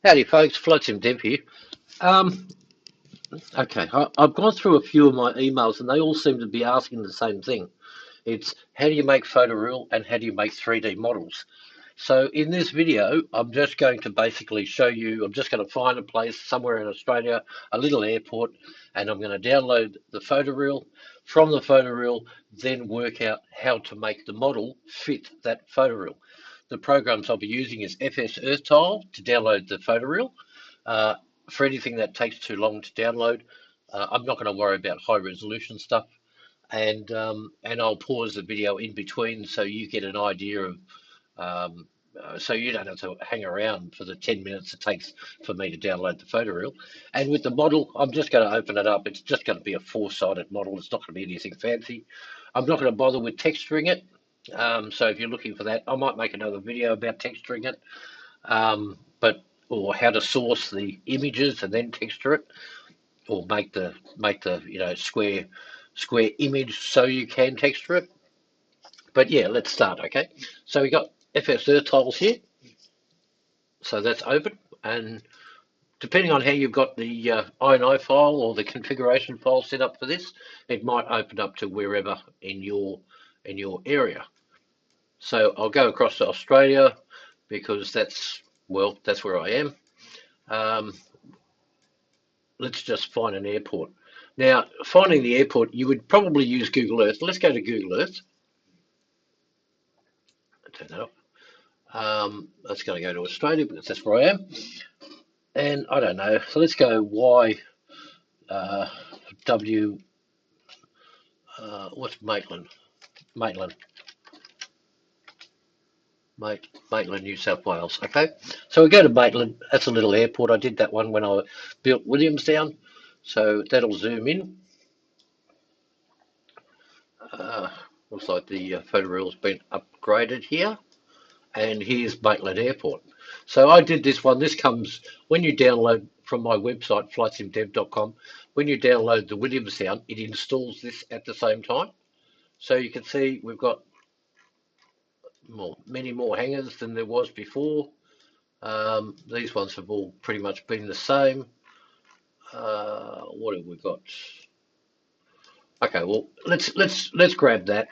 Howdy, folks. Float Sim Dev here. Um, okay, I've gone through a few of my emails, and they all seem to be asking the same thing. It's how do you make photoreal and how do you make 3D models? So in this video, I'm just going to basically show you. I'm just going to find a place somewhere in Australia, a little airport, and I'm going to download the photoreal. From the photoreal, then work out how to make the model fit that photoreal. The programs I'll be using is FS Earth Tile to download the photoreal. Uh, for anything that takes too long to download, I'm not going to worry about high resolution stuff, and I'll pause the video in between so you get an idea of so you don't have to hang around for the 10 minutes it takes for me to download the photoreal. And with the model, I'm just going to open it up. It's just going to be a four-sided model. It's not going to be anything fancy. I'm not going to bother with texturing it. So if you're looking for that, I might make another video about texturing it, but or how to source the images and then texture it, or make the square image so you can texture it. But yeah, let's start. Okay, so we got FS Earth tiles here, so that's open, and depending on how you've got the INI file or the configuration file set up for this, it might open up to wherever in your area. So I'll go across to Australia because that's where I am. Um, let's just find an airport. Now, finding the airport, you would probably use Google Earth. Let's go to Google Earth. Turn that off. That's going to go to Australia because that's where I am. And I don't know. So let's go Y W. What's Maitland? Maitland. Maitland, New South Wales. Okay. So we go to Maitland. That's a little airport. I did that one when I built Williamstown. So that'll zoom in. Uh, looks like the photoreel's been upgraded here. And here's Maitland Airport. So I did this one. This comes when you download from my website, flightsimdev.com. When you download the Williamstown, it installs this at the same time. So you can see we've got many more hangars than there was before. These ones have all pretty much been the same. What have we got? Okay, well let's grab that.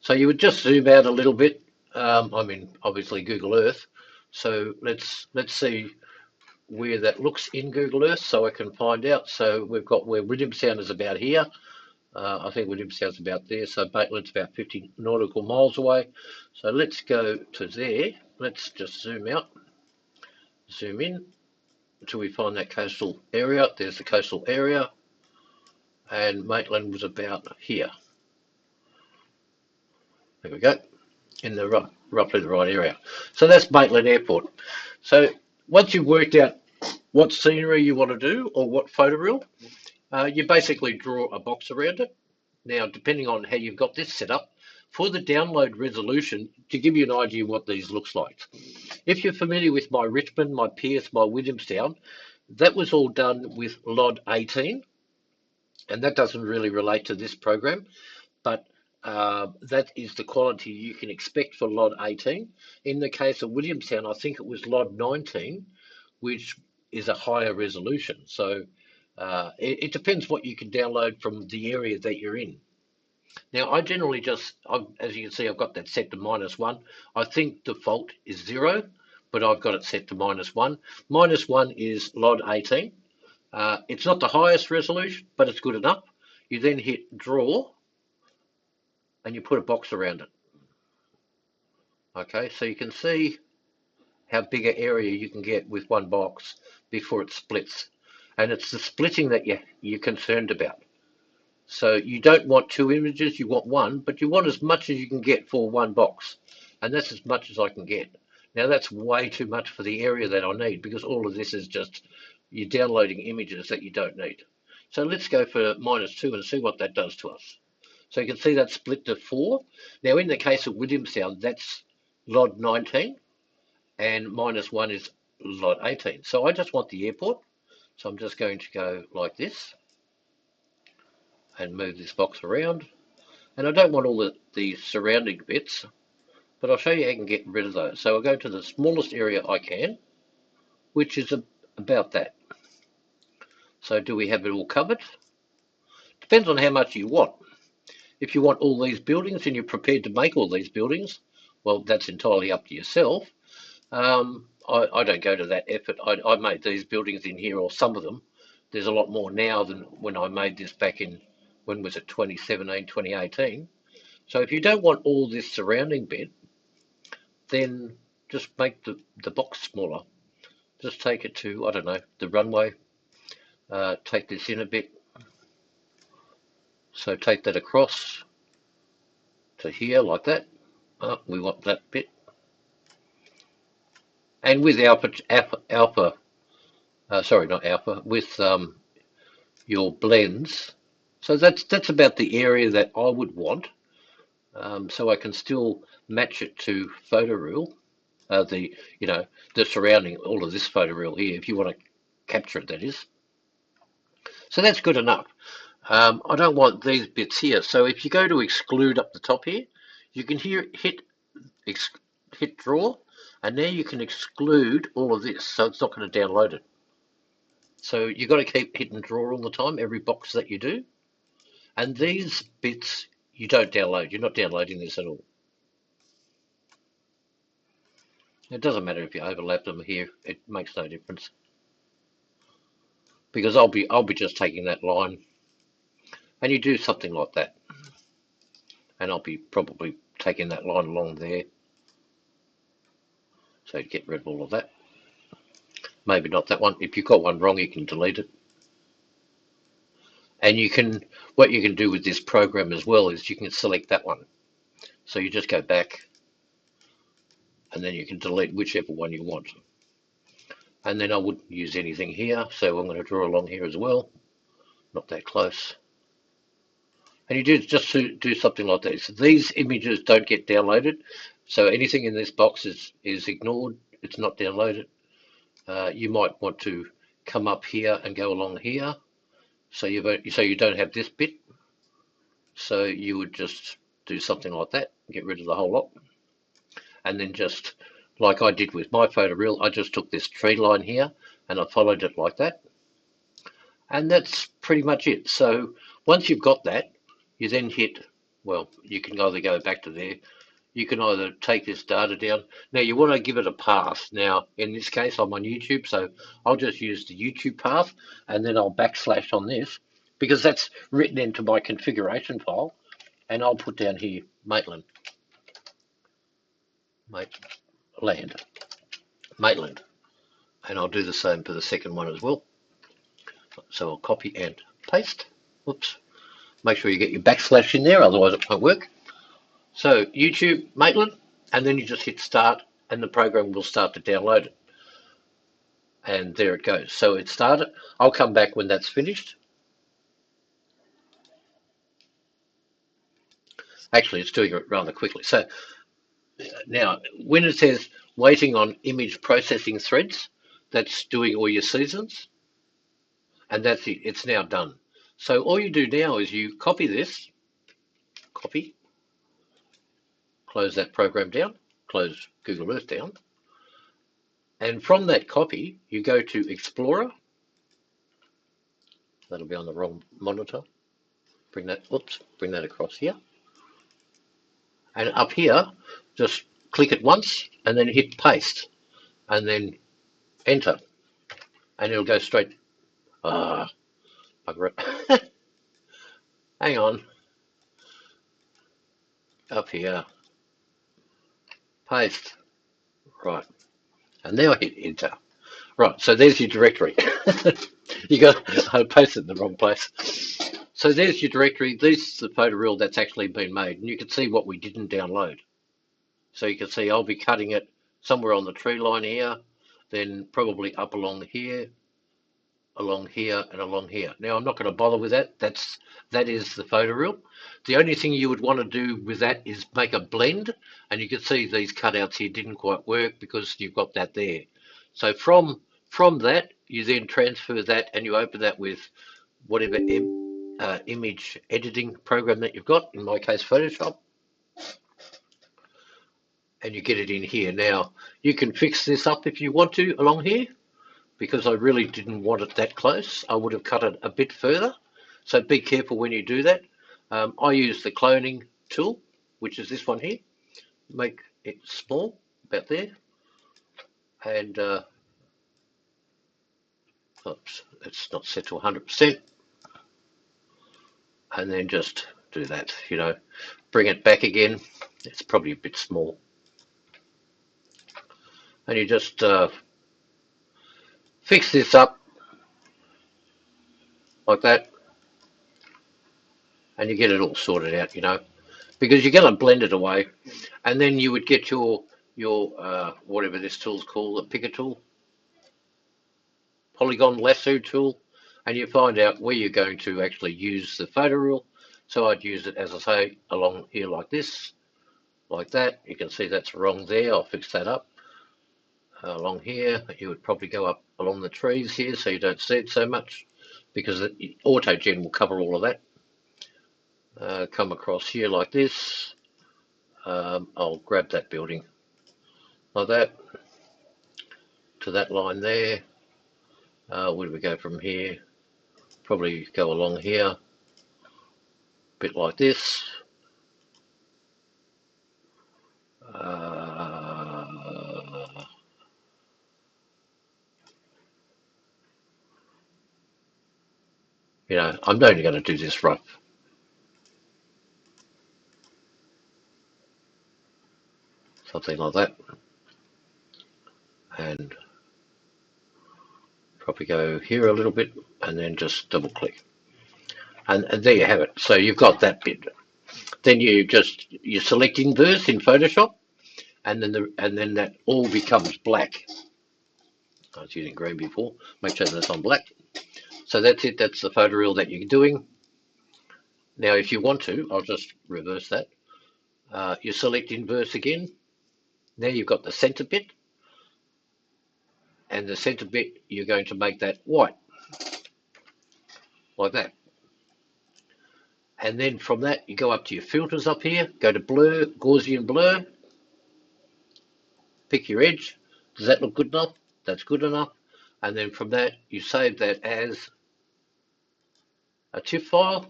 So you would just zoom out a little bit. I mean, obviously Google Earth. So let's see where that looks in Google Earth so I can find out. So we've got where Williamstown is about here. I think Williamstown's about there. So Maitland's about 50 nautical miles away. So let's go to there. Let's just zoom out, zoom in until we find that coastal area. There's the coastal area. And Maitland was about here. There we go. In the roughly the right area. So that's Maitland Airport. So once you've worked out what scenery you want to do or what photoreal, you basically draw a box around it. Now, depending on how you've got this set up, for the download resolution, to give you an idea what these looks like. If you're familiar with my Richmond, my Pierce, my Williamstown, that was all done with LOD 18, and that doesn't really relate to this program, but that is the quality you can expect for LOD 18. In the case of Williamstown, I think it was LOD 19, which is a higher resolution. So it depends what you can download from the area that you're in. Now, I generally as you can see, I've got that set to -1. I think default is 0, but I've got it set to -1. -1 is LOD 18. It's not the highest resolution, but it's good enough. You then hit draw and you put a box around it. Okay, so you can see how big an area you can get with one box before it splits. And it's the splitting that you're concerned about. So you don't want two images, you want one, but you want as much as you can get for one box. And that's as much as I can get. Now that's way too much for the area that I need because all of this is just you're downloading images that you don't need. So let's go for -2 and see what that does to us. So you can see that split to 4. Now in the case of Williamstown, that's LOD 19 and -1 is LOD 18. So I just want the airport. So I'm just going to go like this and move this box around. And I don't want all the surrounding bits, but I'll show you how you can get rid of those. So I'll go to the smallest area I can. which is about that. So do we have it all covered? Depends on how much you want. If you want all these buildings and you're prepared to make all these buildings, well, that's entirely up to yourself. I don't go to that effort. I made these buildings in here, or some of them. There's a lot more now than when I made this back in, when was it, 2017, 2018. So if you don't want all this surrounding bit, then just make the box smaller. Just take it to, I don't know, the runway. Take this in a bit. So take that across to here like that. We want that bit. And with sorry, not alpha, with your blends. So that's about the area that I would want. So I can still match it to photoreal, the surrounding, all of this photoreal here, if you want to capture it, that is. So that's good enough. I don't want these bits here. So if you go to exclude up the top here, you can hit draw, and now you can exclude all of this, so it's not going to download it. So you've got to keep hitting draw all the time, every box that you do. And these bits you don't download. You're not downloading this at all. It doesn't matter if you overlap them here. It makes no difference. Because I'll be just taking that line, and you do something like that. And I'll be probably taking that line along there. So get rid of all of that. Maybe not that one. If you've got one wrong, you can delete it. And what you can do with this program as well is you can select that one. So you just go back, and then you can delete whichever one you want. And then I wouldn't use anything here, so I'm going to draw along here as well. Not that close. And you just do something like this. These images don't get downloaded, so anything in this box is ignored. It's not downloaded. You might want to come up here and go along here, so you don't have this bit. So you would just do something like that, get rid of the whole lot, and then just like I did with my photoreal, I just took this tree line here and I followed it like that, and that's pretty much it. So once you've got that, you then hit, well, you can either go back to there. You can either take this data down. Now you want to give it a path. Now in this case I'm on YouTube, so I'll just use the YouTube path, and then I'll backslash on this because that's written into my configuration file, and I'll put down here Maitland, and I'll do the same for the second one as well. So I'll copy and paste. Whoops. Make sure you get your backslash in there, otherwise it won't work. So YouTube, Maitland, and then you just hit start, and the program will start to download it. And there it goes. So it started. I'll come back when that's finished. Actually, it's doing it rather quickly. So now, when it says waiting on image processing threads, that's doing all your seasons. And that's it. It's now done. So all you do now is you copy this, copy, close that program down, close Google Earth down, and from that copy, you go to Explorer. That'll be on the wrong monitor. Bring that across here. And up here, just click it once and then hit paste and then enter. And it'll go straight. Bugger it. Hang on. Up here. Paste. Right. And now hit enter. Right, so there's your directory. I posted in the wrong place. So there's your directory. This is the photoreal that's actually been made. And you can see what we didn't download. So you can see I'll be cutting it somewhere on the tree line here, then probably up along here, and along here. Now I'm not going to bother with that. That is the photoreal. The only thing you would want to do with that is make a blend, and you can see these cutouts here didn't quite work because you've got that there. So from that, you then transfer that and you open that with whatever image editing program that you've got, in my case Photoshop, and you get it in here. Now you can fix this up if you want to along here. because I really didn't want it that close. I would have cut it a bit further. So be careful when you do that. I use the cloning tool, which is this one here. Make it small, about there. And, oops, it's not set to 100%. And then just do that, bring it back again. It's probably a bit small. And you just fix this up like that. And you get it all sorted out, because you're going to blend it away. And then you would get your whatever this tool's called, a picker tool, polygon lasso tool, and you find out where you're going to actually use the photo rule. So I'd use it, as I say, along here like this, like that. You can see that's wrong there. I'll fix that up. Along here, you would probably go up along the trees here so you don't see it so much, because the AutoGen will cover all of that. Come across here like this. I'll grab that building like that to that line there. Where do we go from here? Probably go along here, a bit like this. I'm only going to do this rough. Something like that. And probably go here a little bit and then just double click. And there you have it. So you've got that bit. Then you select inverse in Photoshop, and then that all becomes black. I was using green before. Make sure that's on black. So that's it. That's the photo reel that you're doing. Now, if you want to, I'll just reverse that. You select inverse again. Now you've got the center bit, and the center bit, you're going to make that white, like that. And then from that, you go up to your filters up here, go to blur, Gaussian blur, pick your edge. Does that look good enough? That's good enough. And then from that, you save that as a TIFF file.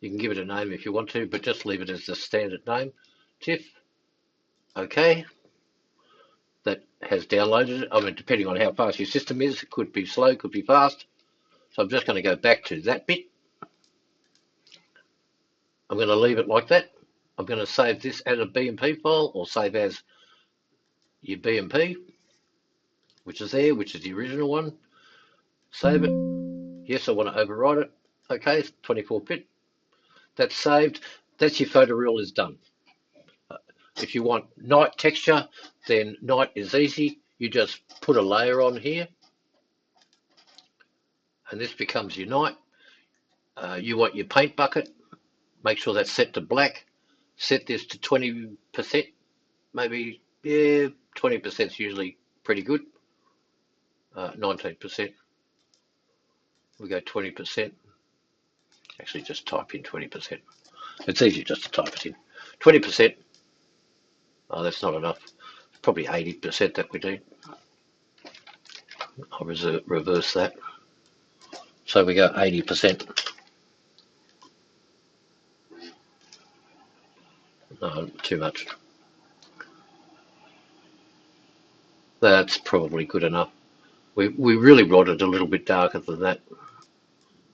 You can give it a name if you want to, but just leave it as the standard name, TIFF. Okay. That has downloaded it. I mean, depending on how fast your system is, it could be slow, could be fast. So I'm just going to go back to that bit. I'm going to leave it like that. I'm going to save this as a BMP file, or save as your BMP, which is there, which is the original one. Save it. Yes, I want to overwrite it. Okay, 24-bit. That's saved. That's your photo reel is done. If you want night texture, then night is easy. You just put a layer on here, and this becomes your night. You want your paint bucket. Make sure that's set to black. Set this to 20%, maybe, yeah, 20% is usually pretty good. 19%. We go 20%. Actually, just type in 20%. It's easy just to type it in. 20%. Oh, that's not enough. Probably 80% that we need. I'll reverse that. So we go 80%. No, too much. That's probably good enough. We really want it a little bit darker than that.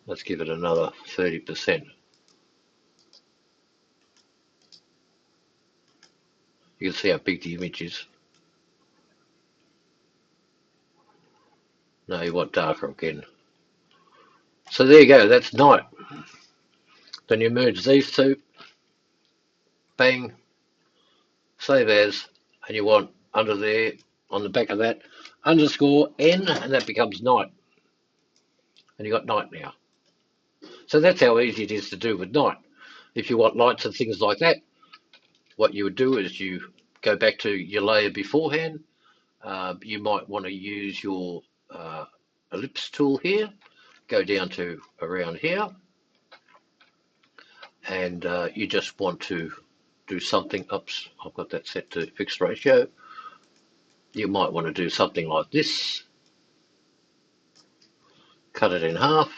Let's give it another 30%. You can see how big the image is. No, you want darker again. So there you go, that's night. Then you merge these two, bang, save as, and you want under there, on the back of that, underscore N, and that becomes night. And you got night now. So that's how easy it is to do with night. If you want lights and things like that, what you would do is you go back to your layer beforehand. You might want to use your ellipse tool here, go down to around here, and you just want to do something. Oops, I've got that set to fixed ratio. you might want to do something like this. Cut it in half,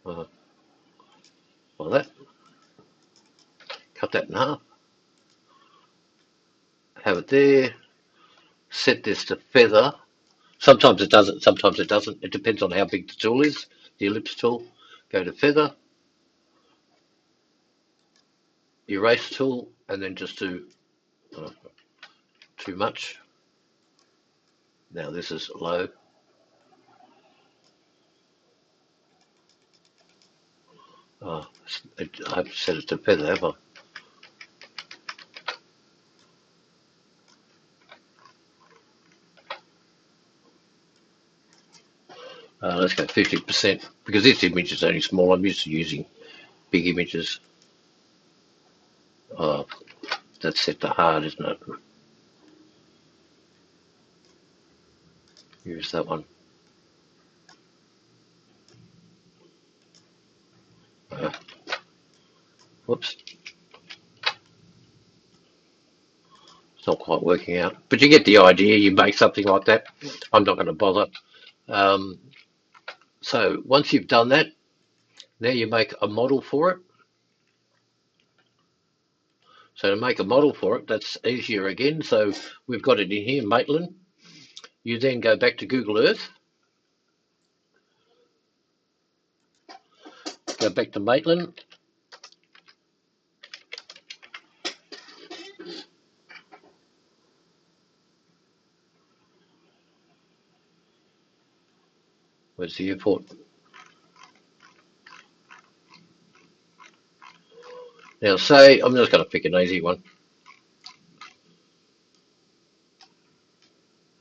like that. Cut that in half. Have it there. Set this to feather. Sometimes it does it, sometimes it doesn't. It depends on how big the tool is. The ellipse tool. Go to feather, erase tool, and then just do too much. Now this is low. Oh, I've set it to feather, have I? Let's go 50% because this image is only small. I'm used to using big images. Oh, that's set to hard, isn't it? Use that one. Whoops. It's not quite working out. But you get the idea. You make something like that. I'm not going to bother. Um, so once you've done that, now you make a model for it. So to make a model for it, that's easier again. So we've got it in here, Maitland. You then go back to Google Earth. Go back to Maitland. Where's the airport? Now say, I'm just going to pick an easy one.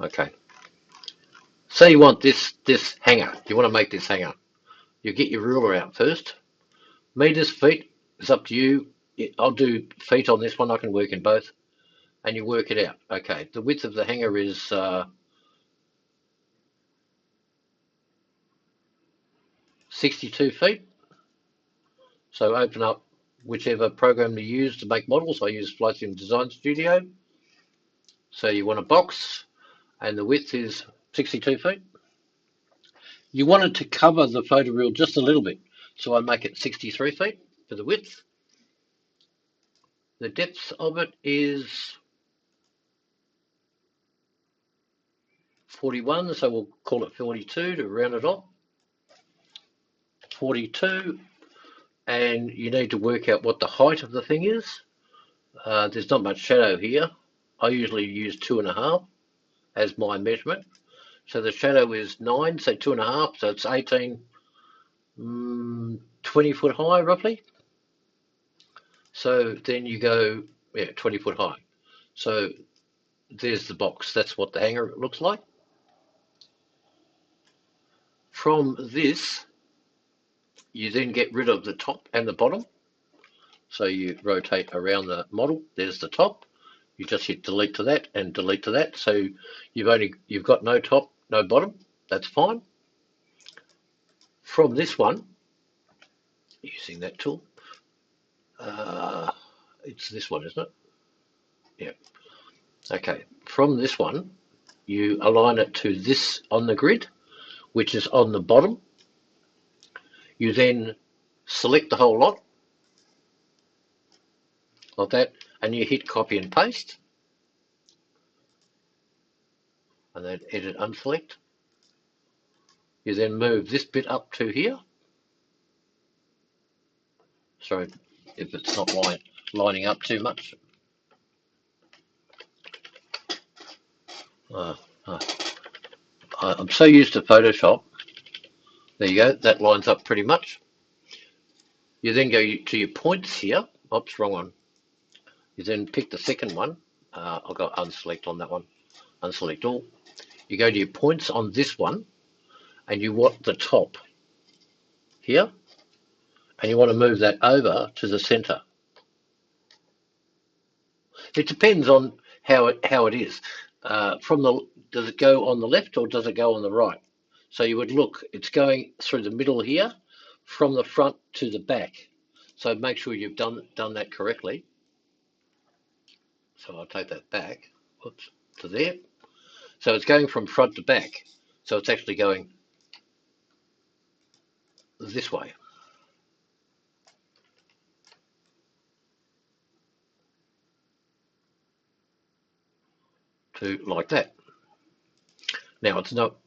Okay. Say you want this hanger. You want to make this hanger. You get your ruler out first. Meters, feet, it's up to you. I'll do feet on this one. I can work in both. And you work it out. Okay. The width of the hanger is 62 feet. So open up whichever program you use to make models. I use Floating Design Studio. So you want a box, and the width is 62 feet. You want it to cover the photo reel just a little bit, so I make it 63 feet for the width. The depth of it is 41, so we'll call it 42 to round it off. 42, and you need to work out what the height of the thing is. There's not much shadow here. I usually use 2.5 as my measurement. So the shadow is 9, so 2.5, so it's 18, 20 foot high roughly. So then you go, 20 foot high. So there's the box. That's what the hanger looks like. From this, you then get rid of the top and the bottom. So you rotate around the model. There's the top. You just hit delete to that and delete to that. So you've got no top, no bottom. That's fine. From this one, using that tool, it's this one, isn't it? Yeah. Okay. From this one, you align it to this on the grid, which is on the bottom. You then select the whole lot of that, and you hit copy and paste, and then edit unselect. You then move this bit up to here. Sorry if it's not lining up too much. I'm so used to Photoshop. There you go, that lines up pretty much. You then go to your points here. Oops, wrong one. You then pick the second one. I'll go unselect on that one. Unselect all. You go to your points on this one, and you want the top here, and you want to move that over to the center. It depends on how it is. Does it go on the left or does it go on the right? So you would look, it's going through the middle here, from the front to the back. So make sure you've done that correctly. So I'll take that back, whoops, to there. So it's going from front to back. So it's actually going this way to like that. Now it's not,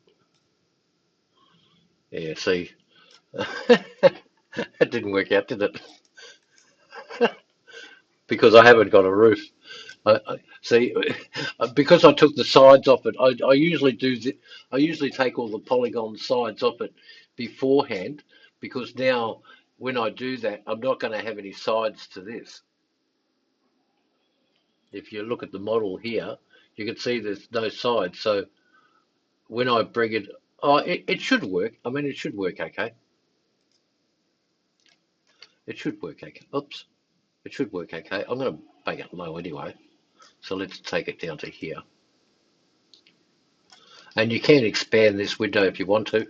yeah, see, that didn't work out, did it? Because I haven't got a roof. See, because I took the sides off it, I usually do I usually take all the polygon sides off it beforehand, because now when I do that, I'm not going to have any sides to this. If you look at the model here, you can see there's no sides. So when I bring it, oh, it should work. I mean, it should work okay. It should work okay. Oops, it should work okay. I'm going to make it low anyway. So let's take it down to here. And you can expand this window if you want to.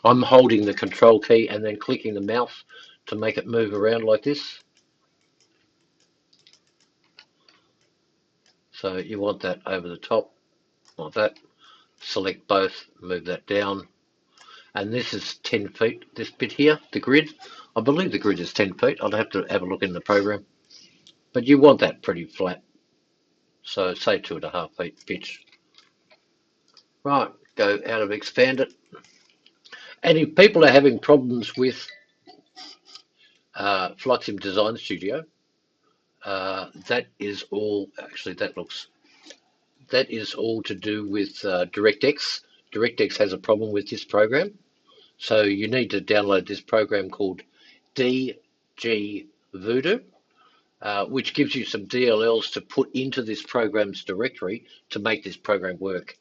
I'm holding the control key and then clicking the mouse to make it move around like this. So you want that over the top, like that. Select both, move that down. And this is 10 feet, this bit here, the grid. I believe the grid is 10 feet. I'll have to have a look in the program. But you want that pretty flat. So say 2.5 feet pitch. Right, go out of expand it. And if people are having problems with Flight Sim Design Studio, that is all, actually that is all to do with DirectX. DirectX has a problem with this program. So you need to download this program called DG Voodoo, which gives you some DLLs to put into this program's directory to make this program work,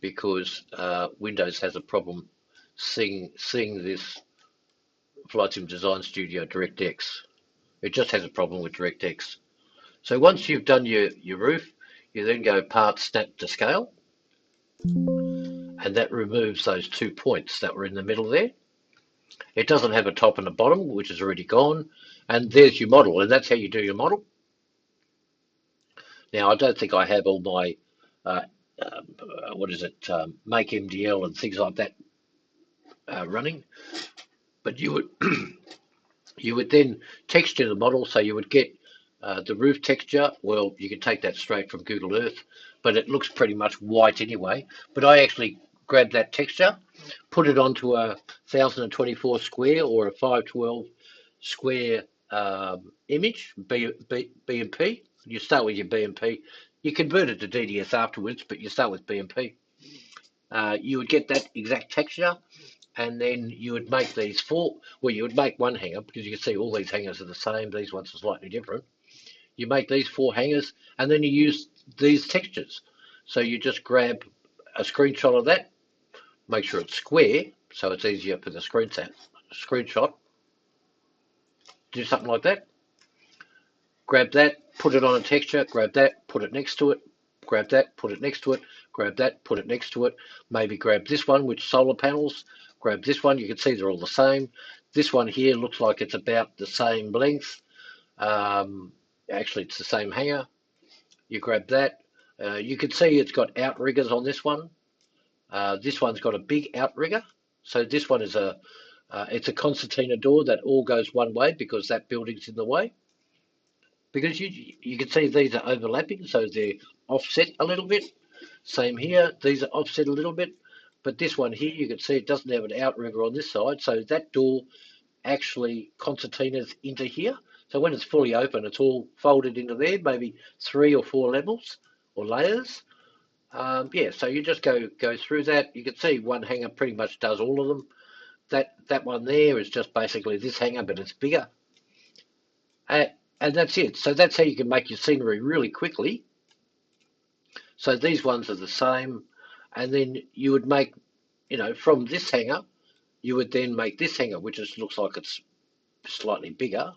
because Windows has a problem seeing this Flight Sim Design Studio DirectX. It just has a problem with DirectX. So once you've done your roof, you then go part snap to scale, and that removes those 2 points that were in the middle there. It doesn't have a top and a bottom, which is already gone, and there's your model, and that's how you do your model. Now, I don't think I have all my, uh, what is it, make MDL and things like that running, but you would you would then texture the model, so you would get the roof texture. Well, you can take that straight from Google Earth, but it looks pretty much white anyway. But I actually grabbed that texture, put it onto a 1024 square or a 512 square image, BMP. You start with your BMP. You convert it to DDS afterwards, but you start with BMP. You would get that exact texture, and then you would make these four. Well, you would make one hanger, because you can see all these hangers are the same. These ones are slightly different. You make these 4 hangers, and then you use these textures. So you just grab a screenshot of that, make sure it's square, so it's easier for the screenshot. Do something like that. Grab that, put it on a texture, grab that, put it next to it, grab that, put it next to it, grab that, put it next to it. Maybe grab this one with solar panels, grab this one. You can see they're all the same. This one here looks like it's about the same length. Actually, it's the same hanger. You grab that. You can see it's got outriggers on this one. This one's got a big outrigger. So this one is it's a concertina door that all goes one way, because that building's in the way. Because you can see these are overlapping, so they're offset a little bit. Same here, these are offset a little bit. But this one here, you can see it doesn't have an outrigger on this side, so that door actually concertinas into here. So when it's fully open, it's all folded into there, maybe 3 or 4 levels or layers. Yeah, so you just go through that. You can see one hanger pretty much does all of them. That one there is just basically this hanger, but it's bigger. And that's it. So that's how you can make your scenery really quickly. So these ones are the same. And then you would make, from this hanger, you would then make this hanger, which just looks like it's slightly bigger.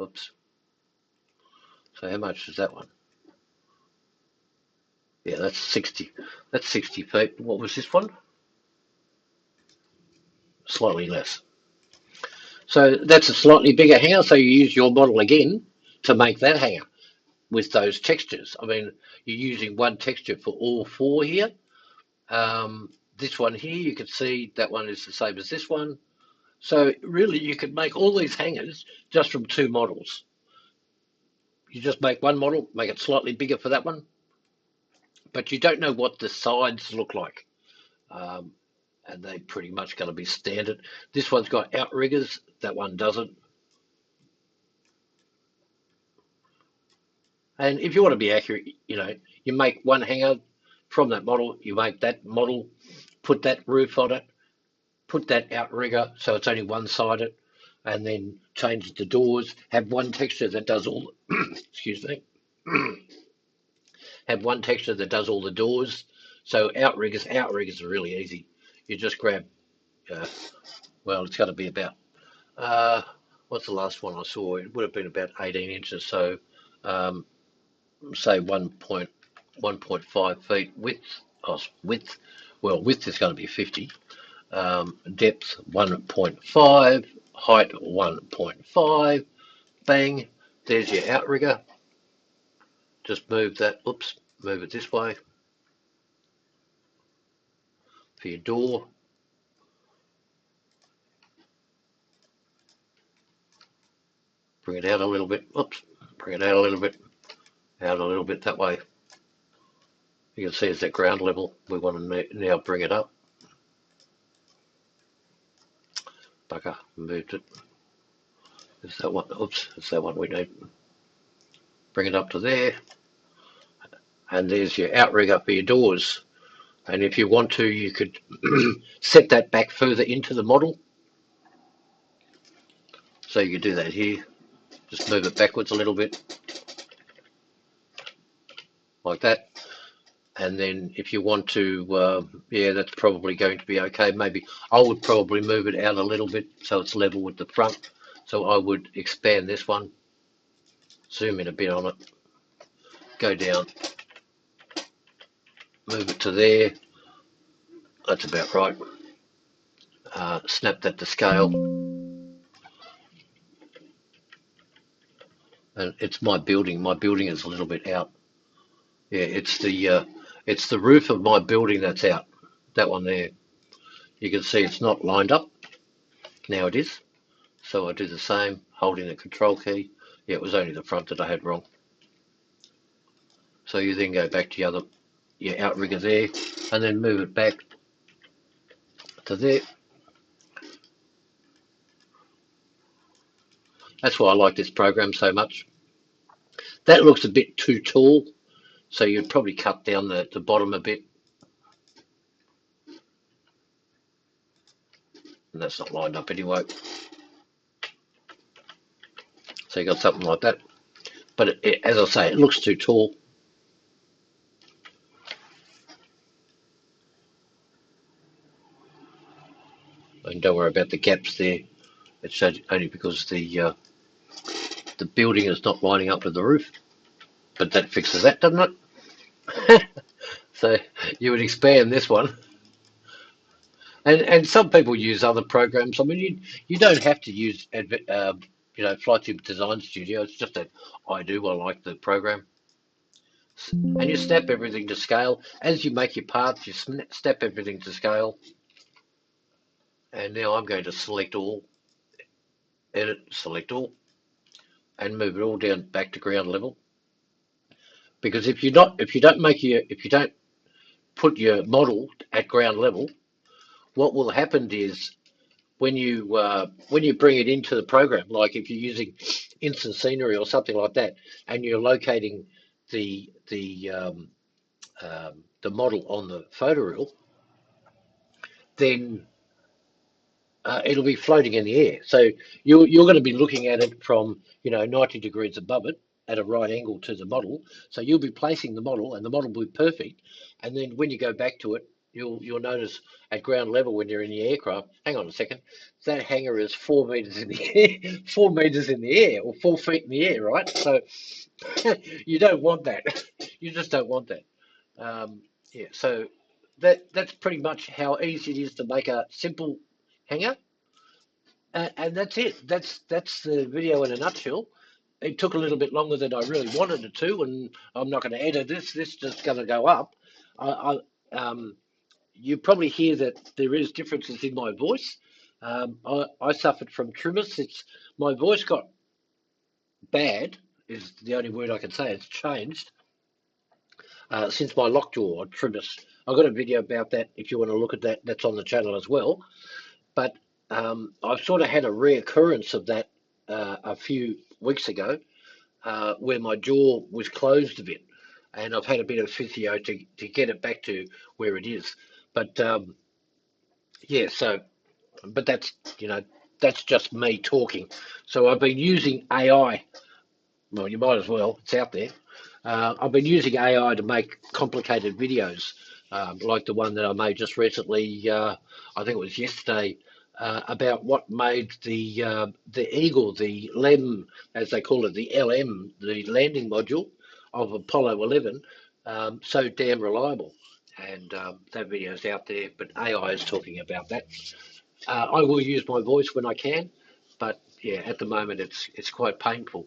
Oops. So how much is that one? Yeah, that's 60. That's 60 feet. What was this one? Slightly less. So that's a slightly bigger hanger. So you use your model again to make that hanger with those textures. I mean, you're using one texture for all four here. This one here, you can see that one is the same as this one. So really, you could make all these hangers just from two models. You just make one model, make it slightly bigger for that one, but you don't know what the sides look like. Um, and they pretty much going to be standard. This one's got outriggers, that one doesn't. And if you want to be accurate, you make one hanger from that model, you make that model, put that roof on it, put that outrigger so it's only one-sided, and then change the doors, have one texture that does all, excuse me, have one texture that does all the doors. So outriggers are really easy. You just grab, uh, well, it's going to be about, uh, what's the last one I saw? It would have been about 18 inches, so um, say 1.5 feet width. Oh, width. Well, width is going to be 50. Depth 1.5. Height 1.5. Bang. There's your outrigger. Just move that. Oops. Move it this way for your door. Bring it out a little bit. Oops. Bring it out a little bit. Out a little bit that way. You can see it's at ground level. We want to now bring it up. Bugger. Moved it. Is that one? Oops. It's that one we need. Bring it up to there. And there's your outrigger for your doors. And if you want to, you could set that back further into the model. So you could do that here. Just move it backwards a little bit, like that. And then if you want to, yeah, that's probably going to be okay. Maybe I would probably move it out a little bit so it's level with the front. So I would expand this one, zoom in a bit on it, go down, move it to there. That's about right. Snap that to scale. And it's my building. My building is a little bit out. Yeah, it's the roof of my building that's out. That one there. You can see it's not lined up. Now it is. So I do the same, holding the control key. Yeah, it was only the front that I had wrong. So you then go back to your outrigger there, and then move it back to there. That's why I like this program so much. That looks a bit too tall, so you'd probably cut down the bottom a bit. And that's not lined up anyway. So you got something like that. But as I say, it looks too tall. And don't worry about the gaps there. It's only because the building is not lining up with the roof. But that fixes that, doesn't it? So you would expand this one. And some people use other programs. I mean, you don't have to use Flight Sim Design Studio. It's just that I like the program. And you snap everything to scale. As you make your parts, you snap everything to scale. And now I'm going to select all, edit, select all, and move it all down back to ground level. Because if you don't put your model at ground level, what will happen is when you bring it into the program, like if you're using instant scenery or something like that, and you're locating the model on the photo reel, then it'll be floating in the air. So you're going to be looking at it from 90 degrees above it at a right angle to the model. So you'll be placing the model, and the model will be perfect. And then when you go back to it, you'll notice at ground level when you're in the aircraft. Hang on a second, that hangar is 4 meters in the air, 4 meters in the air, or 4 feet in the air, right? So you don't want that. You just don't want that. Yeah, so that's pretty much how easy it is to make a simple hanger, and that's it. That's the video in a nutshell. It took a little bit longer than I really wanted it to, and I'm not going to edit this. This is just going to go up. I you probably hear that there is differences in my voice. I suffered from tremors. It's my voice got bad is the only word I can say. It's changed since my lockjaw or tremors. I've got a video about that if you want to look at that. That's on the channel as well. But I've sort of had a reoccurrence of that a few weeks ago where my jaw was closed a bit. And I've had a bit of physio to get it back to where it is. But yeah, so but that's just me talking. So I've been using AI. Well, you might as well. It's out there. I've been using AI to make complicated videos, like the one that I made just recently. I think it was yesterday, about what made the Eagle, the LEM, as they call it, the LM, the landing module of Apollo 11, so damn reliable. And that video's out there, but AI is talking about that. I will use my voice when I can, but yeah, at the moment it's quite painful.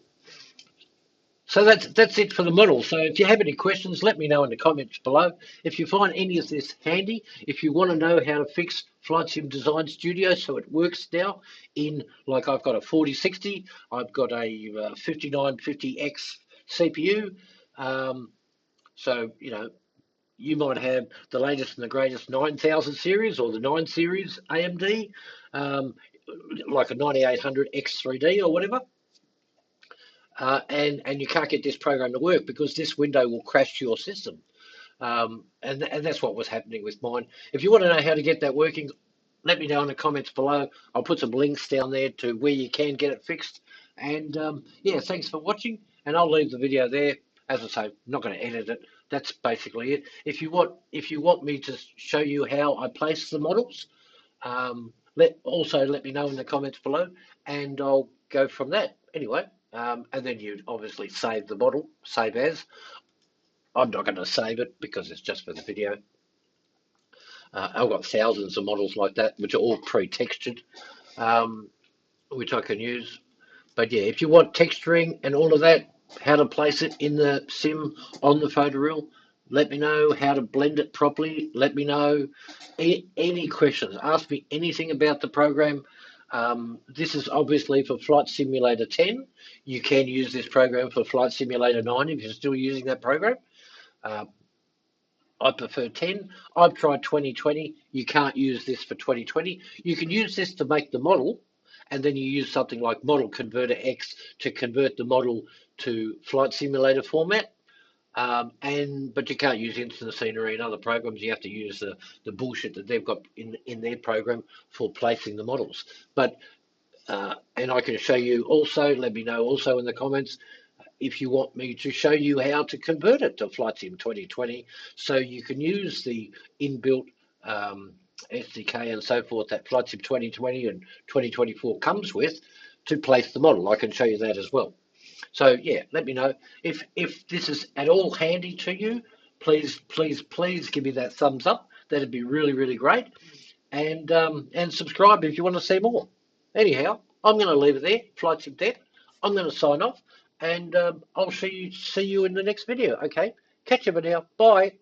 So that's it for the model. So if you have any questions, let me know in the comments below. If you find any of this handy, if you want to know how to fix Flight Sim Design Studio so it works now in, like I've got a 4060, I've got a 5950X CPU. Um, so, you might have the latest and the greatest 9000 series or the 9 series AMD, um, like a 9800 X3D or whatever. And you can't get this program to work because this window will crash your system. And that's what was happening with mine. If you want to know how to get that working, let me know in the comments below. I'll put some links down there to where you can get it fixed. And yeah, thanks for watching. And I'll leave the video there. As I say, I'm not going to edit it. That's basically it. If you want me to show you how I place the models, let me know in the comments below, and I'll go from that. Anyway, and then you obviously save the model, save as. I'm not going to save it because it's just for the video. I've got thousands of models like that, which are all pre-textured, um, which I can use. But yeah, if you want texturing and all of that, how to place it in the sim on the photoreel, let me know. How to blend it properly, let me know. Any questions, ask me anything about the program. This is obviously for Flight Simulator 10. You can use this program for Flight Simulator 9 if you're still using that program. Uh, I prefer 10. I've tried 2020. You can't use this for 2020. You can use this to make the model, and then you use something like Model Converter X to convert the model to Flight Simulator format. But you can't use Instant Scenery and other programs. You have to use the bullshit that they've got in their program for placing the models. But and I can show you also. Let me know also in the comments if you want me to show you how to convert it to Flight Sim 2020, so you can use the inbuilt SDK and so forth that Flight Sim 2020 and 2024 comes with to place the model. I can show you that as well. So yeah, let me know if this is at all handy to you. Please give me that thumbs up. That'd be really, really great. And subscribe if you want to see more. Anyhow, I'm going to leave it there. Flight Sim Debt. I'm going to sign off, and I'll see you in the next video. Okay, catch you for now. Bye.